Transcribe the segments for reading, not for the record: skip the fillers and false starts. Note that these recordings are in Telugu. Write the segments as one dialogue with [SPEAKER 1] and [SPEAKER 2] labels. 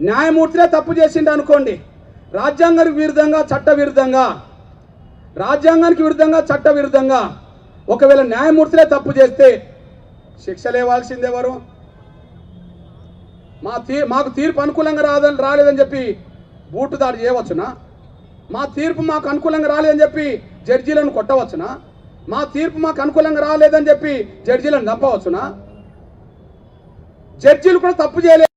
[SPEAKER 1] న్యాయమూర్తినే తప్పు చేసిండు అనుకోండి, రాజ్యాంగానికి విరుద్ధంగా చట్టవిరుద్ధంగా ఒకవేళ న్యాయమూర్తినే తప్పు చేస్తే శిక్షలు ఇవ్వాల్సింది ఎవరు? మాకు తీర్పు అనుకూలంగా రాలేదని చెప్పి బూటు దాడి చేయవచ్చునా? మా తీర్పు మాకు అనుకూలంగా రాలేదని చెప్పి జడ్జీలను కొట్టవచ్చునా? మా తీర్పు మాకు అనుకూలంగా రాలేదని చెప్పి జడ్జీలను చంపవచ్చునా? జడ్జీలు కూడా తప్పు చేయలేదు.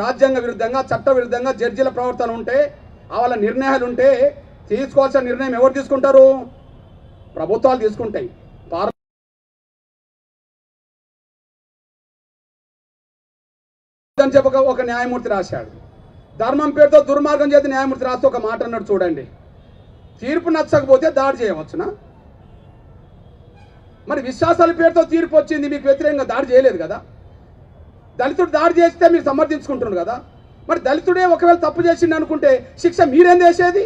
[SPEAKER 1] రాజ్యాంగ విరుద్ధంగా చట్ట విరుద్ధంగా జడ్జీల ప్రవర్తన ఉంటే, వాళ్ళ నిర్ణయాలు ఉంటే తీసుకోవాల్సిన నిర్ణయం ఎవరు తీసుకుంటారు? ప్రభుత్వాలు తీసుకుంటాయి. అని చెప్పి ఒక న్యాయమూర్తి రాశాడు. ధర్మం పేరుతో దుర్మార్గం చేతి న్యాయమూర్తి రాస్తే ఒక మాట అన్నాడు చూడండి, తీర్పు నచ్చకపోతే దాడి చేయవచ్చునా? మరి విశ్వాసాల పేరుతో తీర్పు వచ్చింది, మీకు వ్యతిరేకంగా దాడి చేయలేదు కదా. దళితుడు దాడి చేస్తే మీరు సమర్థించుకుంటున్నారు కదా. మరి దళితుడే ఒకవేళ తప్పు చేసింది అనుకుంటే శిక్ష మీరేం చేసేది?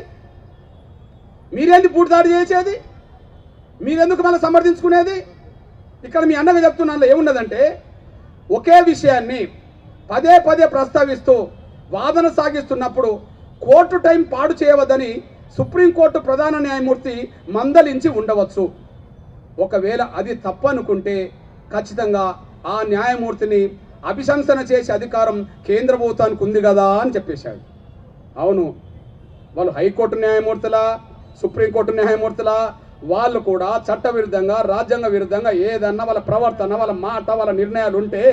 [SPEAKER 1] మీరేంది బూటు దాడి చేసేది? మీరెందుకు మళ్ళీ సమర్థించుకునేది? ఇక్కడ మీ అన్నగా చెప్తున్నాను ఏమున్నదంటే, ఒకే విషయాన్ని పదే పదే ప్రస్తావిస్తూ వాదన సాగిస్తున్నప్పుడు కోర్టు టైం పాడు చేయవద్దని సుప్రీంకోర్టు ప్రధాన న్యాయమూర్తి మందలించి ఉండవచ్చు. ఒకవేళ అది తప్పనుకుంటే ఖచ్చితంగా ఆ న్యాయమూర్తిని అభిశంసన చేసే అధికారం కేంద్ర ప్రభుత్వానికి ఉంది కదా అని చెప్పేశాడు. అవును, వాళ్ళు హైకోర్టు న్యాయమూర్తులా సుప్రీంకోర్టు న్యాయమూర్తులా వాళ్ళు కూడా చట్టవిరుద్ధంగా రాజ్యాంగ విరుద్ధంగా ఏదన్నా వాళ్ళ ప్రవర్తన వాళ్ళ మాట వాళ్ళ నిర్ణయాలు ఉంటే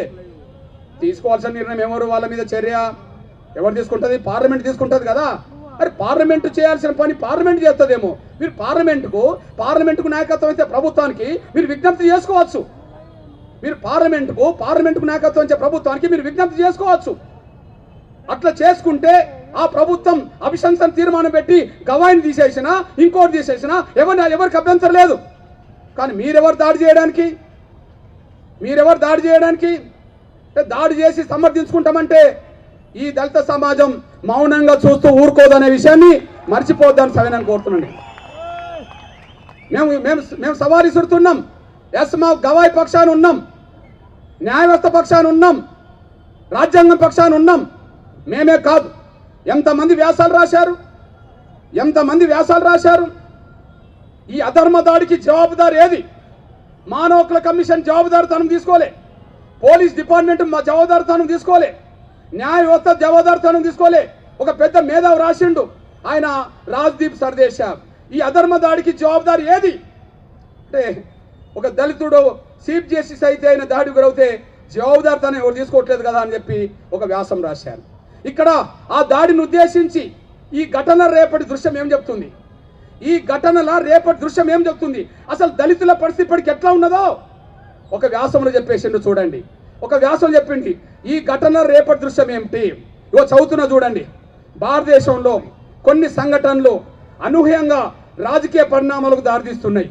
[SPEAKER 1] తీసుకోవాల్సిన నిర్ణయం ఎవరు? వాళ్ళ మీద చర్య ఎవరు తీసుకుంటుంది? పార్లమెంట్ తీసుకుంటుంది కదా. మరి పార్లమెంటు చేయాల్సిన పని పార్లమెంట్ చేస్తుందేమో. మీరు పార్లమెంటుకు నాయకత్వం అయితే ప్రభుత్వానికి మీరు విజ్ఞప్తి చేసుకోవచ్చు. మీరు పార్లమెంటుకు నాయకత్వం ఇచ్చే ప్రభుత్వానికి మీరు విజ్ఞప్తి చేసుకోవచ్చు. అట్లా చేసుకుంటే ఆ ప్రభుత్వం అభిశంసన తీర్మానం పెట్టి గవాయిని తీసేసినా ఇంకోటి తీసేసినా ఎవరికి అభ్యంతరం లేదు. కానీ మీరెవరు దాడి చేయడానికి దాడి చేసి సమర్థించుకుంటామంటే ఈ దళిత సమాజం మౌనంగా చూస్తూ ఊరుకోదనే విషయాన్ని మర్చిపోద్దని సవినని కోరుతున్నాండి. మేము సవాల్ ఇస్తున్నాం. ఎస్, మా గవాయి పక్షాన ఉన్నాం, న్యాయ వ్యవస్థ పక్షాన ఉన్నాం, రాజ్యాంగం పక్షాన ఉన్నాం. మేమే కాదు, ఎంతమంది వ్యాసాలు రాశారు. ఈ అధర్మ దాడికి జవాబుదారు ఏది? మానవ హక్కుల కమిషన్ జవాబుదారుతనం తీసుకోలే, పోలీస్ డిపార్ట్మెంట్ జవాబుదారుతనం తీసుకోలే, న్యాయ వ్యవస్థ జవాబుదారుతనం తీసుకోలే. ఒక పెద్ద మేధావి రాసిండు, ఆయన రాజ్దీప్ సర్దేశా. ఈ అధర్మ దాడికి జవాబుదారు ఏది అంటే, ఒక దళితుడు చీఫ్ జస్టిస్ అయితే ఆయన దాడి గురవుతే జవాబుదారుతనం ఎవరు తీసుకోవట్లేదు కదా అని చెప్పి ఒక వ్యాసం రాశారు. ఇక్కడ ఆ దాడిని ఉద్దేశించి ఈ ఘటన రేపటి దృశ్యం ఏం చెప్తుంది? అసలు దళితుల పరిస్థితి ఇప్పటికి ఎట్లా ఉన్నదో ఒక వ్యాసంలో చెప్పేసిండు చూడండి. ఒక వ్యాసం చెప్పింది ఈ ఘటన రేపటి దృశ్యం ఏమిటి. ఇగో చదువుతున్నా చూడండి. భారతదేశంలో కొన్ని సంఘటనలు అనూహ్యంగా రాజకీయ పరిణామాలకు దారితీస్తున్నాయి.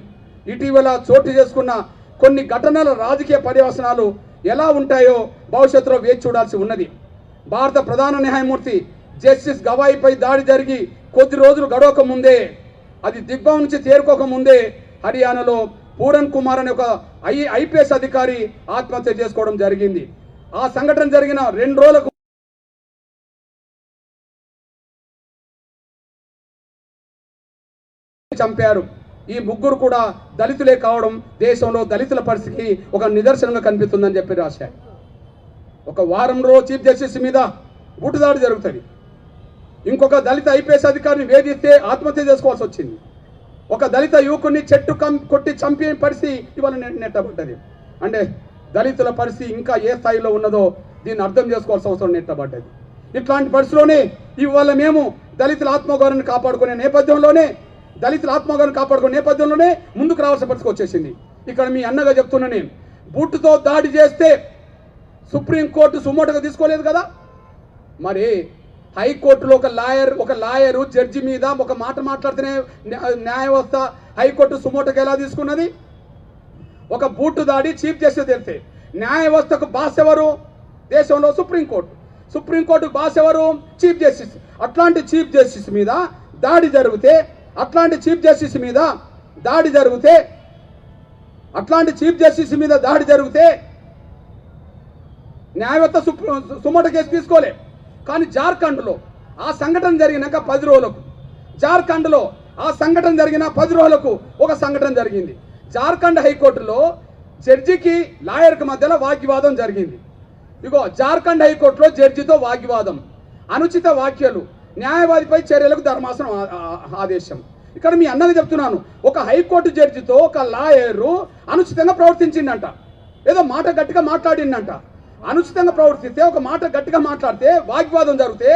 [SPEAKER 1] ఇటీవల చోటు చేసుకున్న కొన్ని ఘటనల రాజకీయ పర్యవసనాలు ఎలా ఉంటాయో భవిష్యత్తులో వేచి చూడాల్సి ఉన్నది. భారత ప్రధాన న్యాయమూర్తి జస్టిస్ గవాయిపై దాడి జరిగి కొద్ది రోజులు గడవక ముందే, అది దిగ్భవం నుంచి చేరుకోక ముందే హర్యానాలో పూరన్ కుమార్ అనే ఒక ఐపీఎస్ అధికారి ఆత్మహత్య చేసుకోవడం జరిగింది. ఆ సంఘటన జరిగిన 2 రోజులకు చంపారు. ఈ ముగ్గురు కూడా దళితులే కావడం దేశంలో దళితుల పరిస్థితికి ఒక నిదర్శనంగా కనిపిస్తుందని చెప్పి రాశారు. ఒక వారం రోజు చీఫ్ జస్టిస్ మీద బూటుదాడి జరుగుతుంది. ఇంకొక దళిత ఐపీఎస్ అధికారిని వేధిస్తే ఆత్మహత్య చేసుకోవాల్సి వచ్చింది. ఒక దళిత యువకుడిని చెట్టు కొట్టి చంపే పరిస్థితి ఇవాళ నెట్టబడ్డది. అంటే దళితుల పరిస్థితి ఇంకా ఏ స్థాయిలో ఉన్నదో దీన్ని అర్థం చేసుకోవాల్సిన అవసరం నెట్టబడ్డది. ఇట్లాంటి పరిస్థితిలోనే ఇవాళ మేము దళితుల ఆత్మగౌరవాన్ని కాపాడుకునే నేపథ్యంలోనే ముందుకు రావాల్సిన పరిస్థితి వచ్చేసింది. ఇక్కడ మీ అన్నగా చెప్తున్నా, నేను బూటుతో దాడి చేస్తే సుప్రీంకోర్టు సుమోటోగా తీసుకోలేదు కదా. మరి హైకోర్టులో ఒక లాయరు జడ్జి మీద ఒక మాట మాట్లాడితేనే న్యాయ వ్యవస్థ హైకోర్టు సుమోటోకి ఎలా తీసుకున్నది? ఒక బూటు దాడి చీఫ్ జస్టిస్ తెలిస్తే న్యాయ వ్యవస్థకు బాస్ ఎవరు? దేశంలో సుప్రీంకోర్టుకు బాస్ ఎవరు? Chief justice. అట్లాంటి చీఫ్ జస్టిస్ మీద దాడి జరిగితే అట్లాంటి చీఫ్ జస్టిస్ మీద దాడి జరిగితే న్యాయవేత్త సుమోటో కేసు తీసుకోలే. కానీ జార్ఖండ్లో ఆ సంఘటన జరిగినాక 10 రోజులకు, జార్ఖండ్లో ఆ సంఘటన జరిగిన 10 రోజులకు ఒక సంఘటన జరిగింది. జార్ఖండ్ హైకోర్టులో జడ్జికి లాయర్కి మధ్యలో వాగ్వివాదం జరిగింది. ఇగో జార్ఖండ్ హైకోర్టులో జడ్జితో వాగ్వివాదం, అనుచిత వ్యాఖ్యలు, న్యాయవాదిపై చర్యలకు ధర్మాసనం ఆదేశం. ఇక్కడ మీ అన్నది చెప్తున్నాను, ఒక హైకోర్టు జడ్జితో ఒక లాయరు అనుచితంగా ప్రవర్తించిందంట, ఏదో మాట గట్టిగా మాట్లాడిందంట. అనుచితంగా ప్రవర్తిస్తే, ఒక మాట గట్టిగా మాట్లాడితే వాగ్వాదం జరిగితే